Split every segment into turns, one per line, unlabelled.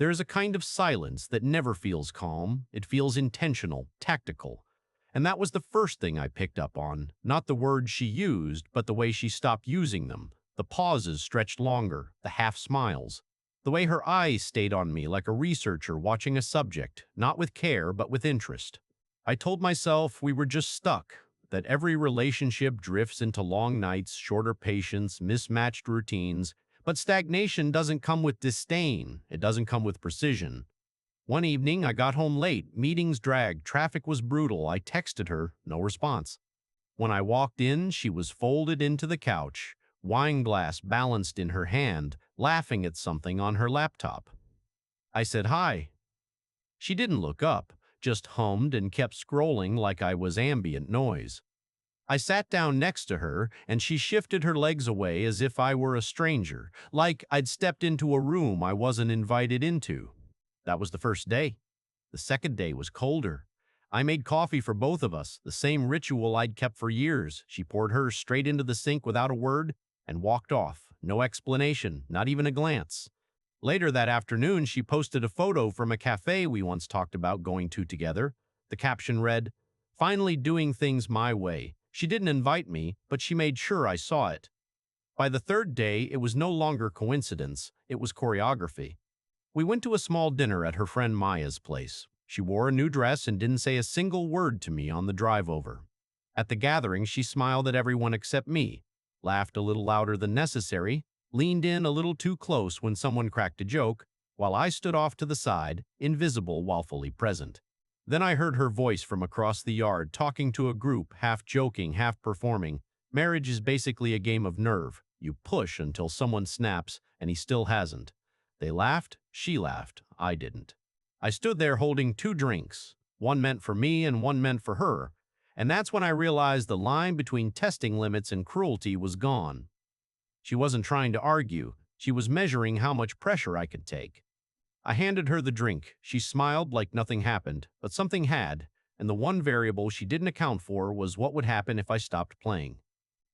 There is a kind of silence that never feels calm. It feels intentional, tactical. And that was the first thing I picked up on, not the words she used, but the way she stopped using them. The pauses stretched longer, the half smiles. The way her eyes stayed on me like a researcher watching a subject, not with care, but with interest. I told myself we were just stuck, that every relationship drifts into long nights, shorter patience, mismatched routines, but stagnation doesn't come with disdain, it doesn't come with precision. One evening, I got home late, meetings dragged, traffic was brutal, I texted her, no response. When I walked in, she was folded into the couch, wine glass balanced in her hand, laughing at something on her laptop. I said hi. She didn't look up, just hummed and kept scrolling like I was ambient noise. I sat down next to her, and she shifted her legs away as if I were a stranger, like I'd stepped into a room I wasn't invited into. That was the first day. The second day was colder. I made coffee for both of us, the same ritual I'd kept for years. She poured hers straight into the sink without a word and walked off. No explanation, not even a glance. Later that afternoon, she posted a photo from a cafe we once talked about going to together. The caption read, "Finally doing things my way." She didn't invite me, but she made sure I saw it. By the third day, it was no longer coincidence, it was choreography. We went to a small dinner at her friend Maya's place. She wore a new dress and didn't say a single word to me on the drive over. At the gathering, she smiled at everyone except me, laughed a little louder than necessary, leaned in a little too close when someone cracked a joke, while I stood off to the side, invisible while fully present. Then I heard her voice from across the yard, talking to a group, half joking, half performing. Marriage is basically a game of nerve. You push until someone snaps, and he still hasn't. They laughed, she laughed, I didn't. I stood there holding two drinks, one meant for me and one meant for her, and that's when I realized the line between testing limits and cruelty was gone. She wasn't trying to argue, she was measuring how much pressure I could take. I handed her the drink. She smiled like nothing happened, but something had, and the one variable she didn't account for was what would happen if I stopped playing.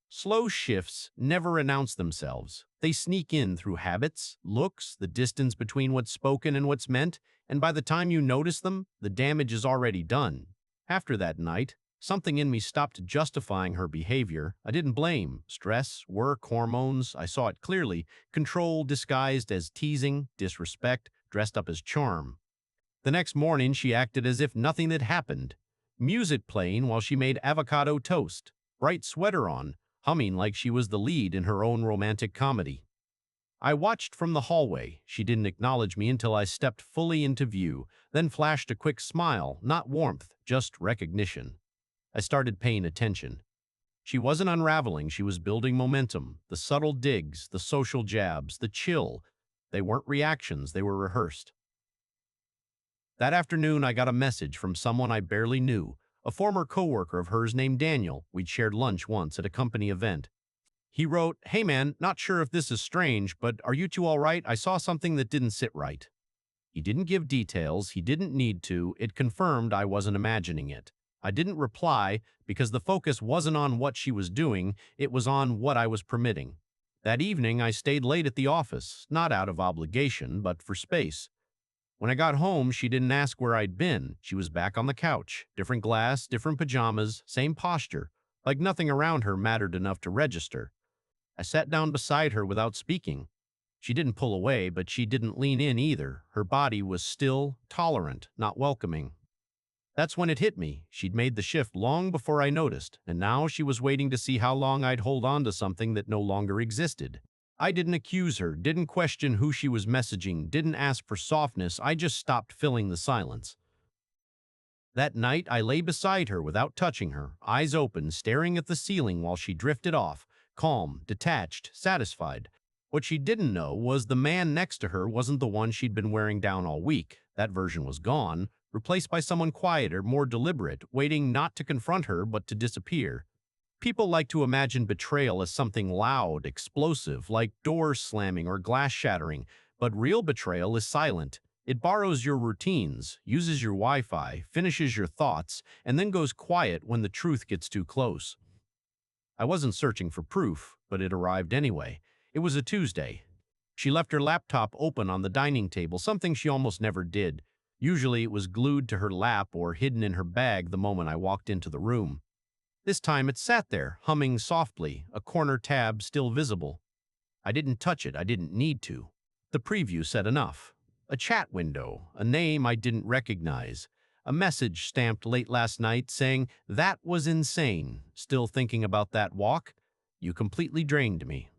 Slow shifts never announce themselves. They sneak in through habits, looks, the distance between what's spoken and what's meant, and by the time you notice them, the damage is already done. After that night, something in me stopped justifying her behavior. I didn't blame. Stress, work, hormones, I saw it clearly. Control disguised as teasing, disrespect, dressed up as charm. The next morning, she acted as if nothing had happened. Music playing while she made avocado toast, bright sweater on, humming like she was the lead in her own romantic comedy. I watched from the hallway. She didn't acknowledge me until I stepped fully into view, then flashed a quick smile, not warmth, just recognition. I started paying attention. She wasn't unraveling, she was building momentum. The subtle digs, the social jabs, the chill. They weren't reactions, they were rehearsed. That afternoon, I got a message from someone I barely knew, a former coworker of hers named Daniel. We'd shared lunch once at a company event. He wrote, "Hey man, not sure if this is strange, but are you two all right? I saw something that didn't sit right." He didn't give details, he didn't need to, it confirmed I wasn't imagining it. I didn't reply because the focus wasn't on what she was doing, it was on what I was permitting. That evening, I stayed late at the office, not out of obligation, but for space. When I got home, she didn't ask where I'd been. She was back on the couch, different glass, different pajamas, same posture, like nothing around her mattered enough to register. I sat down beside her without speaking. She didn't pull away, but she didn't lean in either. Her body was still, tolerant, not welcoming. That's when it hit me. She'd made the shift long before I noticed, and now she was waiting to see how long I'd hold on to something that no longer existed. I didn't accuse her, didn't question who she was messaging, didn't ask for softness, I just stopped filling the silence. That night, I lay beside her without touching her, eyes open, staring at the ceiling while she drifted off, calm, detached, satisfied. What she didn't know was the man next to her wasn't the one she'd been wearing down all week. That version was gone, replaced by someone quieter, more deliberate, waiting not to confront her but to disappear. People like to imagine betrayal as something loud, explosive, like doors slamming or glass shattering, but real betrayal is silent. It borrows your routines, uses your Wi-Fi, finishes your thoughts, and then goes quiet when the truth gets too close. I wasn't searching for proof, but it arrived anyway. It was a Tuesday. She left her laptop open on the dining table, something she almost never did. Usually it was glued to her lap or hidden in her bag the moment I walked into the room. This time it sat there, humming softly, a corner tab still visible. I didn't touch it, I didn't need to. The preview said enough. A chat window, a name I didn't recognize, a message stamped late last night saying, "That was insane. Still thinking about that walk? You completely drained me."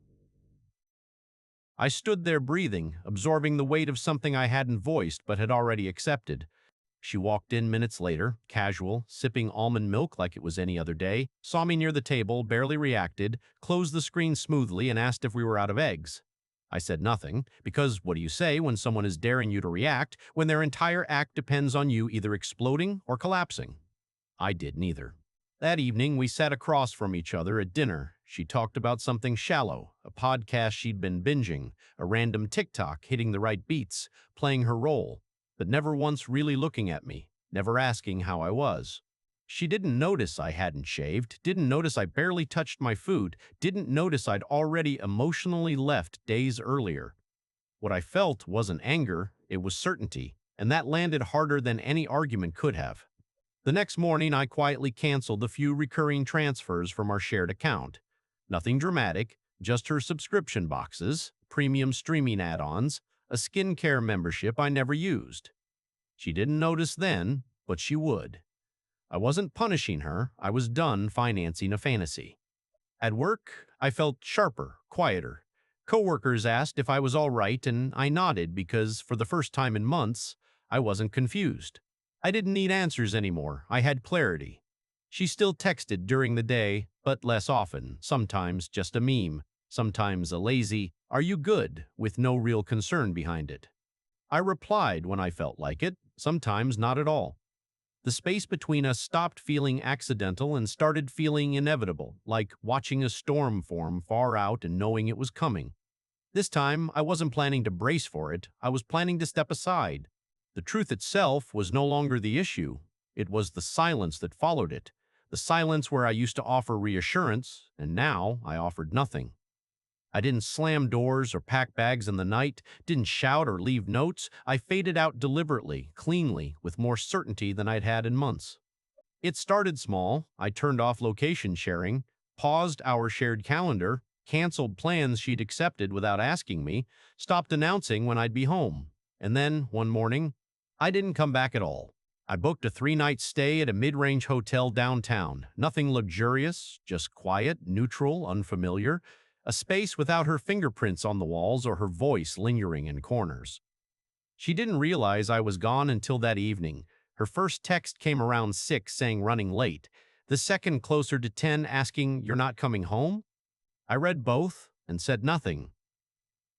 I stood there breathing, absorbing the weight of something I hadn't voiced but had already accepted. She walked in minutes later, casual, sipping almond milk like it was any other day, saw me near the table, barely reacted, closed the screen smoothly, and asked if we were out of eggs. I said nothing, because what do you say when someone is daring you to react when their entire act depends on you either exploding or collapsing? I did neither. That evening, we sat across from each other at dinner. She talked about something shallow, a podcast she'd been binging, a random TikTok hitting the right beats, playing her role, but never once really looking at me, never asking how I was. She didn't notice I hadn't shaved, didn't notice I barely touched my food, didn't notice I'd already emotionally left days earlier. What I felt wasn't anger, it was certainty, and that landed harder than any argument could have. The next morning, I quietly canceled the few recurring transfers from our shared account. Nothing dramatic, just her subscription boxes, premium streaming add-ons, a skincare membership I never used. She didn't notice then, but she would. I wasn't punishing her, I was done financing a fantasy. At work, I felt sharper, quieter. Coworkers asked if I was all right, and I nodded because, for the first time in months, I wasn't confused. I didn't need answers anymore, I had clarity. She still texted during the day, but less often, sometimes just a meme, sometimes a lazy, "Are you good?" with no real concern behind it. I replied when I felt like it, sometimes not at all. The space between us stopped feeling accidental and started feeling inevitable, like watching a storm form far out and knowing it was coming. This time, I wasn't planning to brace for it, I was planning to step aside. The truth itself was no longer the issue. It was the silence that followed it. The silence where I used to offer reassurance, and now I offered nothing. I didn't slam doors or pack bags in the night, didn't shout or leave notes. I faded out deliberately, cleanly, with more certainty than I'd had in months. It started small. I turned off location sharing, paused our shared calendar, canceled plans she'd accepted without asking me, stopped announcing when I'd be home. And then, one morning, I didn't come back at all. I booked a 3-night stay at a mid-range hotel downtown. Nothing luxurious, just quiet, neutral, unfamiliar. A space without her fingerprints on the walls or her voice lingering in corners. She didn't realize I was gone until that evening. Her first text came around 6 saying running late. The second closer to 10 asking, "You're not coming home?" I read both and said nothing.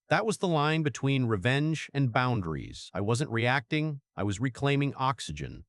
That was the line between revenge and boundaries. I wasn't reacting, I was reclaiming oxygen.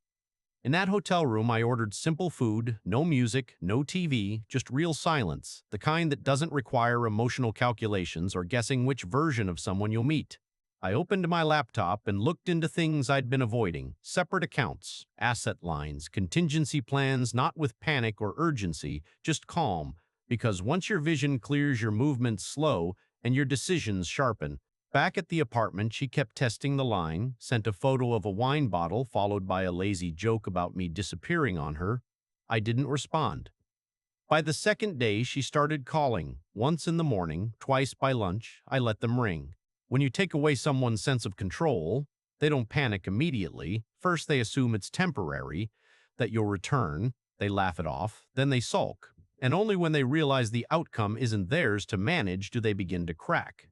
In that hotel room, I ordered simple food, no music, no TV, just real silence, the kind that doesn't require emotional calculations or guessing which version of someone you'll meet. I opened my laptop and looked into things I'd been avoiding, separate accounts, asset lines, contingency plans, not with panic or urgency, just calm, because once your vision clears, your movements slow and your decisions sharpen. Back at the apartment, she kept testing the line, sent a photo of a wine bottle followed by a lazy joke about me disappearing on her. I didn't respond. By the second day, she started calling, once in the morning, twice by lunch. I let them ring. When you take away someone's sense of control, they don't panic immediately. First, they assume it's temporary, that you'll return. They laugh it off. Then they sulk. And only when they realize the outcome isn't theirs to manage do they begin to crack.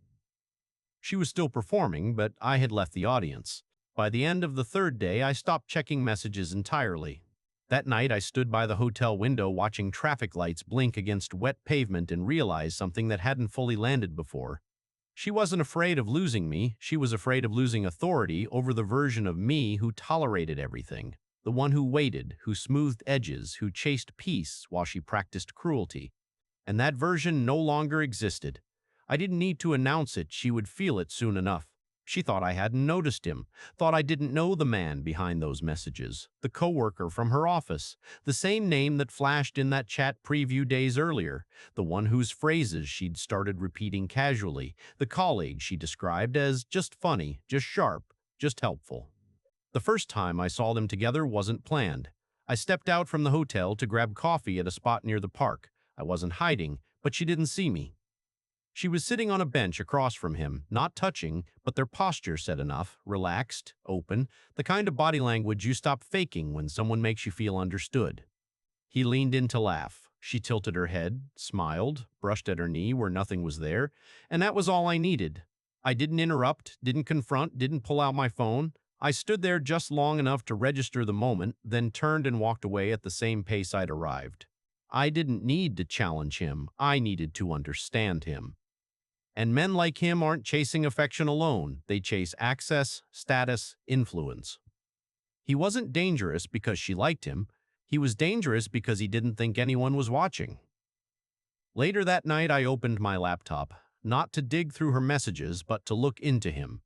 She was still performing, but I had left the audience. By the end of the third day, I stopped checking messages entirely. That night, I stood by the hotel window watching traffic lights blink against wet pavement and realized something that hadn't fully landed before. She wasn't afraid of losing me, she was afraid of losing authority over the version of me who tolerated everything, the one who waited, who smoothed edges, who chased peace while she practiced cruelty. And that version no longer existed. I didn't need to announce it, she would feel it soon enough. She thought I hadn't noticed him, thought I didn't know the man behind those messages, the coworker from her office, the same name that flashed in that chat preview days earlier, the one whose phrases she'd started repeating casually, the colleague she described as just funny, just sharp, just helpful. The first time I saw them together wasn't planned. I stepped out from the hotel to grab coffee at a spot near the park. I wasn't hiding, but she didn't see me. She was sitting on a bench across from him, not touching, but their posture said enough, relaxed, open, the kind of body language you stop faking when someone makes you feel understood. He leaned in to laugh. She tilted her head, smiled, brushed at her knee where nothing was there, and that was all I needed. I didn't interrupt, didn't confront, didn't pull out my phone. I stood there just long enough to register the moment, then turned and walked away at the same pace I'd arrived. I didn't need to challenge him. I needed to understand him. And men like him aren't chasing affection alone. They chase access, status, influence. He wasn't dangerous because she liked him. He was dangerous because he didn't think anyone was watching. Later that night, I opened my laptop, not to dig through her messages, but to look into him.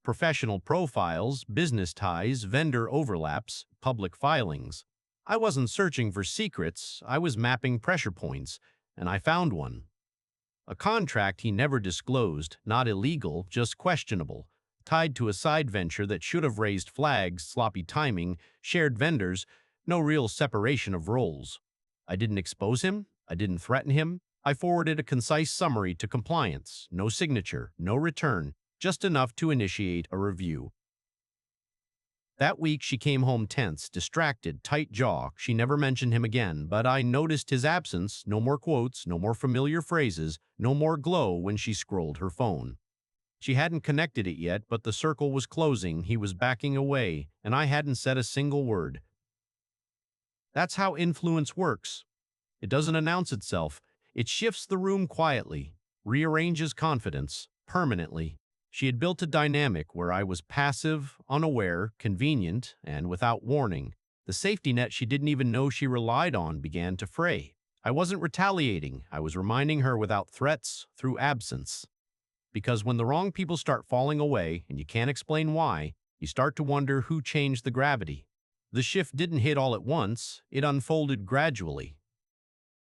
Professional profiles, business ties, vendor overlaps, public filings. I wasn't searching for secrets. I was mapping pressure points, and I found one. A contract he never disclosed, not illegal, just questionable, tied to a side venture that should have raised flags, sloppy timing, shared vendors, no real separation of roles. I didn't expose him. I didn't threaten him. I forwarded a concise summary to compliance, no signature, no return, just enough to initiate a review. That week, she came home tense, distracted, tight jaw. She never mentioned him again, but I noticed his absence. No more quotes, no more familiar phrases, no more glow when she scrolled her phone. She hadn't connected it yet, but the circle was closing. He was backing away, and I hadn't said a single word. That's how influence works. It doesn't announce itself. It shifts the room quietly, rearranges confidence, permanently. She had built a dynamic where I was passive, unaware, convenient, and without warning. The safety net she didn't even know she relied on began to fray. I wasn't retaliating. I was reminding her without threats, through absence. Because when the wrong people start falling away, and you can't explain why, you start to wonder who changed the gravity. The shift didn't hit all at once. It unfolded gradually.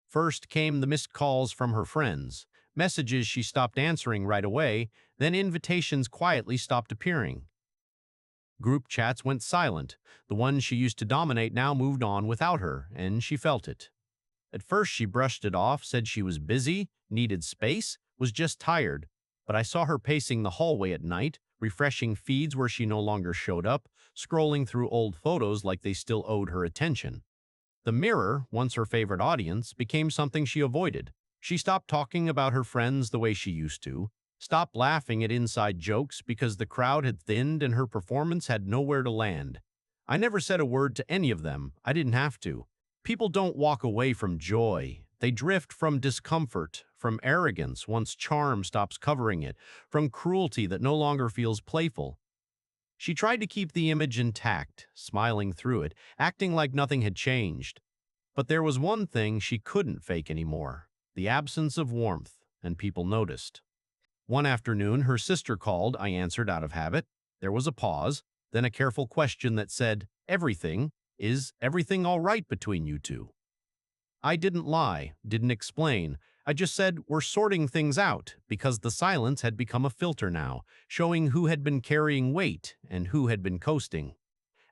First came the missed calls from her friends, messages she stopped answering right away, then invitations quietly stopped appearing. Group chats went silent. The ones she used to dominate now moved on without her, and she felt it. At first she brushed it off, said she was busy, needed space, was just tired. But I saw her pacing the hallway at night, refreshing feeds where she no longer showed up, scrolling through old photos like they still owed her attention. The Mirror, once her favorite audience, became something she avoided. She stopped talking about her friends the way she used to, stopped laughing at inside jokes because the crowd had thinned and her performance had nowhere to land. I never said a word to any of them. I didn't have to. People don't walk away from joy. They drift from discomfort, from arrogance once charm stops covering it, from cruelty that no longer feels playful. She tried to keep the image intact, smiling through it, acting like nothing had changed. But there was one thing she couldn't fake anymore: the absence of warmth, and people noticed. One afternoon, her sister called. I answered out of habit. There was a pause, then a careful question that said, "Everything? Is everything all right between you two?" I didn't lie, didn't explain. I just said, "We're sorting things out," because the silence had become a filter now, showing who had been carrying weight and who had been coasting.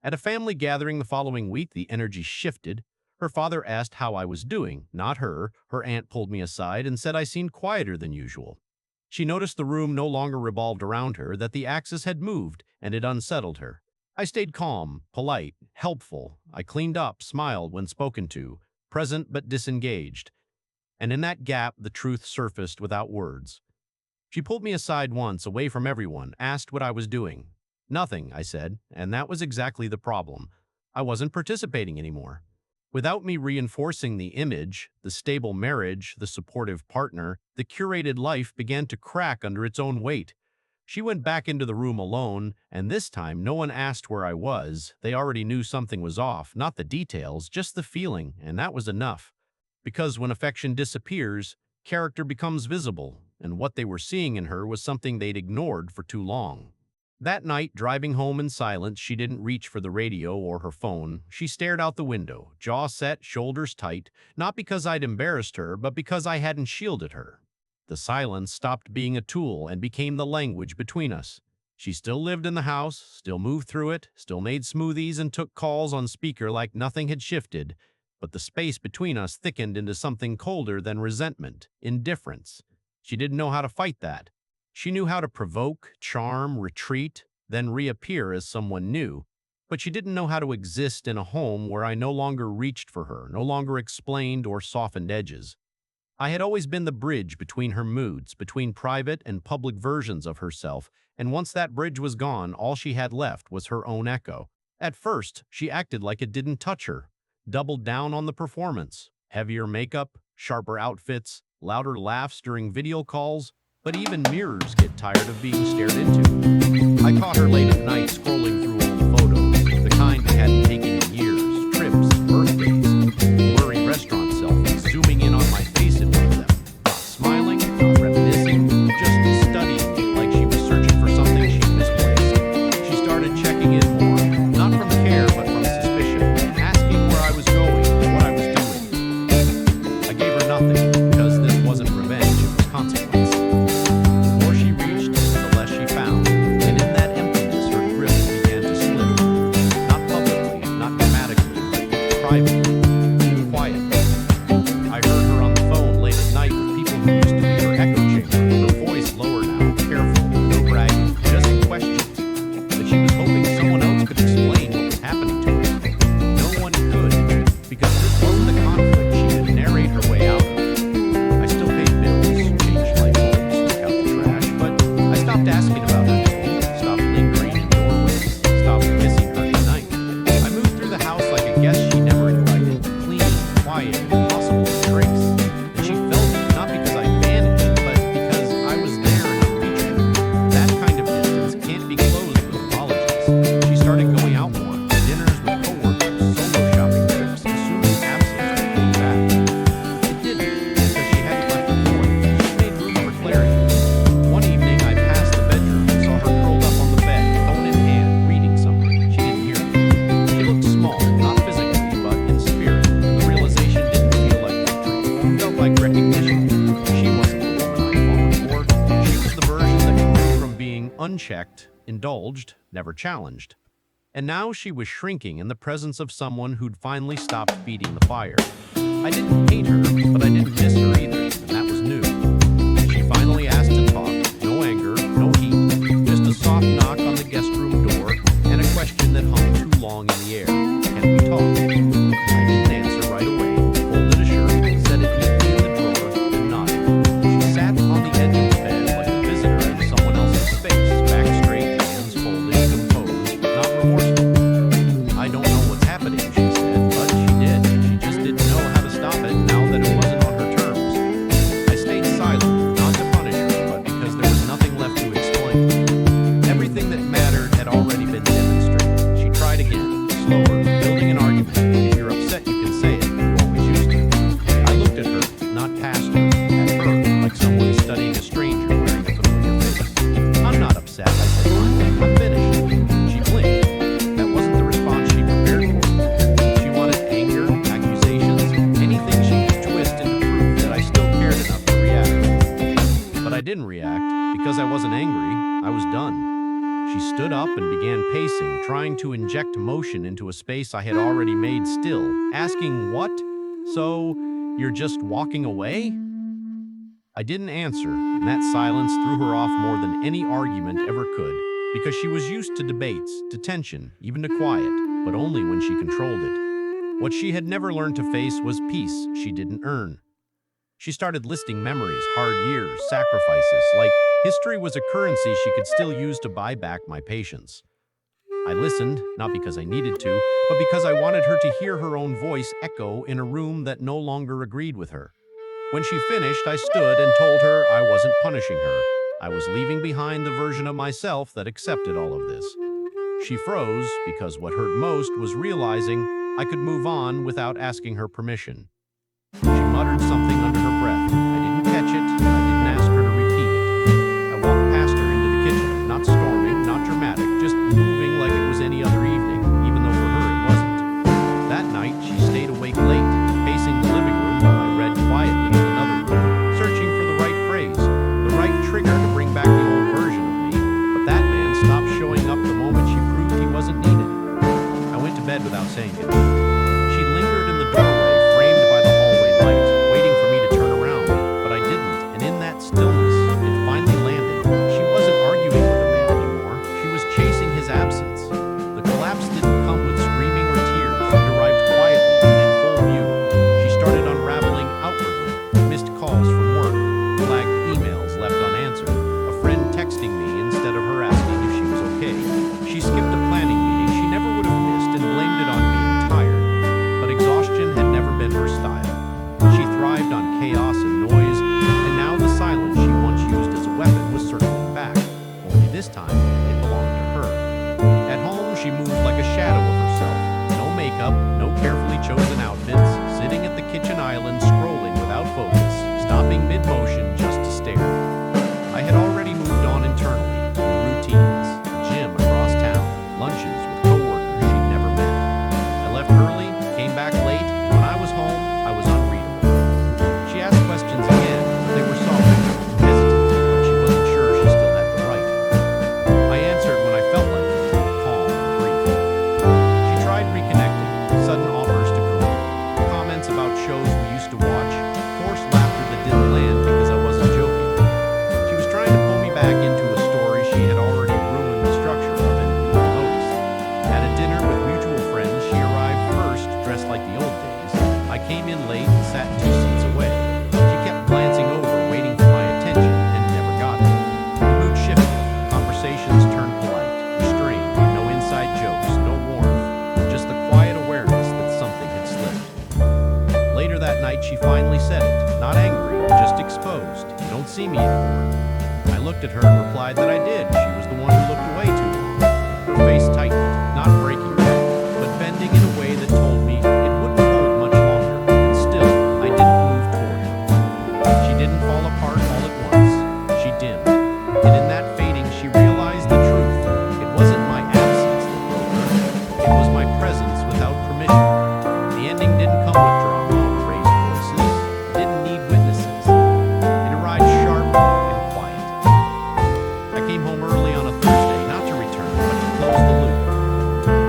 At a family gathering the following week, the energy shifted. Her father asked how I was doing, not her. Her aunt pulled me aside and said I seemed quieter than usual. She noticed the room no longer revolved around her, that the axis had moved, and it unsettled her. I stayed calm, polite, helpful. I cleaned up, smiled when spoken to, present but disengaged. And in that gap, the truth surfaced without words. She pulled me aside once, away from everyone, asked what I was doing. "Nothing," I said, and that was exactly the problem. I wasn't participating anymore. Without me reinforcing the image, the stable marriage, the supportive partner, the curated life began to crack under its own weight. She went back into the room alone, and this time no one asked where I was. They already knew something was off, not the details, just the feeling, and that was enough. Because when affection disappears, character becomes visible, and what they were seeing in her was something they'd ignored for too long. That night, driving home in silence, she didn't reach for the radio or her phone. She stared out the window, jaw set, shoulders tight, not because I'd embarrassed her, but because I hadn't shielded her. The silence stopped being a tool and became the language between us. She still lived in the house, still moved through it, still made smoothies and took calls on speaker like nothing had shifted, but the space between us thickened into something colder than resentment, indifference. She didn't know how to fight that. She knew how to provoke, charm, retreat, then reappear as someone new, but she didn't know how to exist in a home where I no longer reached for her, no longer explained or softened edges. I had always been the bridge between her moods, between private and public versions of herself, and once that bridge was gone, all she had left was her own echo. At first, she acted like it didn't touch her, doubled down on the performance, heavier makeup, sharper outfits, louder laughs during video calls, but even mirrors get tired of being stared into. I caught her late at night scrolling through old photos, the kind I hadn't taken in years, trips, birthdays, blurry restaurant selfies, zooming in on my face in one of them, not smiling, not reminiscing, just studying it like she was searching for something she'd misplaced. She started checking in more, not from care but from suspicion, asking where I was going and what I was doing. I gave her nothing, because this wasn't revenge, it was consequence. Unchecked, indulged, never challenged. And now she was shrinking in the presence of someone who'd finally stopped feeding the fire. I didn't hate her, but I didn't miss her either, and that was new. She finally asked to talk, no anger, no heat, just a soft knock on the guest room door and a question that hung too long in the air. Can we talk? I didn't answer right away, folded a shirt, set it neatly in the drawer, and nodded. She sat on the edge of the bed like a visitor in someone else's space, back straight, hands folded, composed, but not remorseful. I don't know what's happening, she said, but she did. She just didn't know how to stop it now that it wasn't on her terms. I stayed silent, not to punish her, but because there was nothing left to explain. Everything that mattered had already been demonstrated. She tried again, slower, building an argument. If you're upset, you can say it. You always used to. I looked at her, not past her, at her, like someone studying a stranger wearing a familiar face. I'm not upset, I said finally. I'm finished. She blinked. That wasn't the response she prepared for. She wanted anger, accusations, anything she could twist into proof that I still cared enough to react. But I didn't react, because I wasn't angry. I was done. She stood up and began pacing, trying to inject motion into a space I had already made still, asking what? So, you're just walking away? I didn't answer, and that silence threw her off more than any argument ever could, because she was used to debates, to tension, even to quiet, but only when she controlled it. What she had never learned to face was peace she didn't earn. She started listing memories, hard years, sacrifices, like history was a currency she could still use to buy back my patience. I listened, not because I needed to, but because I wanted her to hear her own voice echo in a room that no longer agreed with her. When she finished, I stood and told her I wasn't punishing her. I was leaving behind the version of myself that accepted all of this. She froze because what hurt most was realizing I could move on without asking her permission. She muttered something under her breath. I didn't catch it, and I didn't ask her to repeat it. I walked past her into the kitchen, not storming, not dramatic. without saying goodnight. She lingered in the doorway, framed by the hallway light, waiting for me to turn around, but I didn't, and in that stillness, it finally landed. She wasn't arguing with the man anymore. She was chasing his absence. The collapse didn't come with screaming or tears. It arrived quietly, in full view. She started unraveling outwardly. Missed calls from work, flagged emails left unanswered, a friend texting me instead of her asking if she was okay. She skipped a planning meeting she never would have missed and blamed it on being tired. But exhaustion had never been her style. She thrived on chaos and noise, and now the silence she once used as a weapon was circling back. Only this time, it belonged to her. At home, she moved like a shadow of herself. No makeup, no carefully chosen outfits, sitting at the kitchen island scrolling without focus, stopping mid-motion just to stare. I had already moved on internally, routines, a gym across town, lunches with coworkers she'd never met. I left early, came back late, and when I was home, I was unreadable. She asked questions again, but they were soft, hesitant, like she wasn't sure she still had the right. I answered when I felt like it, calm and brief. She tried reconnecting, sudden offers to cook, comments about shows we used to watch, forced laughter that didn't land because I wasn't joking. She was trying to pull me back into a story she had already ruined the structure of and didn't notice. At a dinner with mutual friends, she arrived first, dressed like the old days. I came in late and sat 2 seats away. She kept glancing over, waiting for my attention, and never got it. The mood shifted. Conversations turned polite, restrained, no inside jokes, no warmth, just the quiet awareness that something had slipped. Later that night, she finally said it, not angry, just exposed. You don't see me anymore. I looked at her and replied that I did. She was the one who looked away too long. Her face tightened, not breaking yet, but bending in a way that told me it wouldn't hold much longer. And still, I didn't move toward her. She didn't fall apart all at once. She dimmed. And in that fading, she realized the truth. It wasn't my absence that broke her. It was my presence without permission. The ending didn't come with drama or raised voices. It didn't need witnesses. It arrived sharp and quiet. I came home early on a Thursday, not to return, but to close the loop.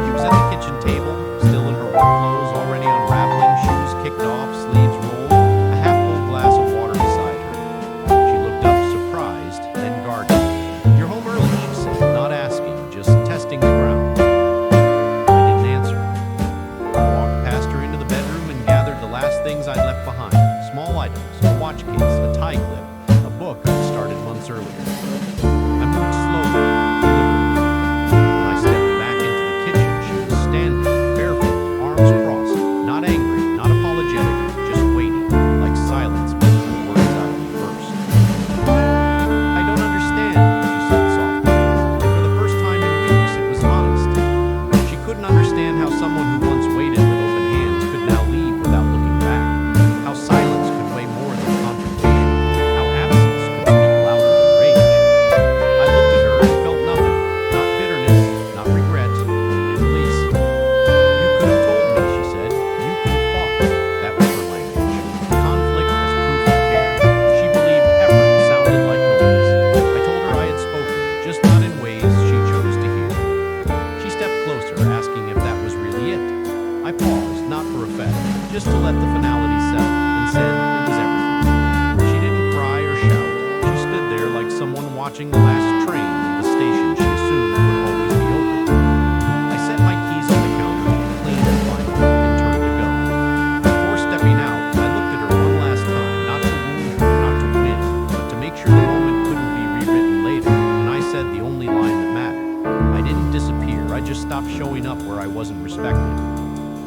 She was at the kitchen table, still in her work clothes, already unraveling, shoes kicked off, sleeves rolled, a half-full glass of water beside her. She looked up, surprised, then guarded. "You're home early," she said, not asking, just testing the ground. I didn't answer. I walked past her into the bedroom and gathered the last things I'd left behind. Small items, a watch case, a tie clip, a book I'd started months earlier. I moved slowly, deliberately. When I stepped back into the kitchen, she was standing, barefoot, arms crossed, not angry, not apologetic, just waiting, like silence meant the words out of me first. "I don't understand," she said softly. And for the first time in weeks, it was honest. She couldn't understand how someone who once waited with open hands could now leave without looking back. How silence could weigh more than confrontation. How absence could speak louder than rage. I looked at her and felt nothing. Not bitterness, not regret, only release. "You could have told me," she said. "You could have fought." That was her language. Conflict as proof of care. She believed effort sounded like noise. I told her I had spoken, just not in ways she chose to hear. She stepped closer, asking if that was really it. I paused, not for effect, just to let the finality settle, and said it was everything. She didn't cry or shout. She stood there like someone watching the last train leave a station she assumed would always be open. I set my keys on the counter, clean and final, and turned to go. Before stepping out, I looked at her one last time, not to wound her, not to win, but to make sure the moment couldn't be rewritten later. And I said the only line that mattered. I didn't disappear, I just stopped showing up where I wasn't respected.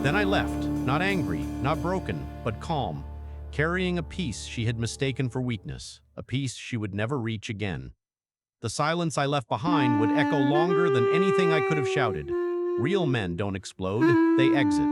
Then I left, not angry, not broken, but calm, carrying a peace she had mistaken for weakness, a peace she would never reach again. The silence I left behind would echo longer than anything I could have shouted. Real men don't explode, they exit.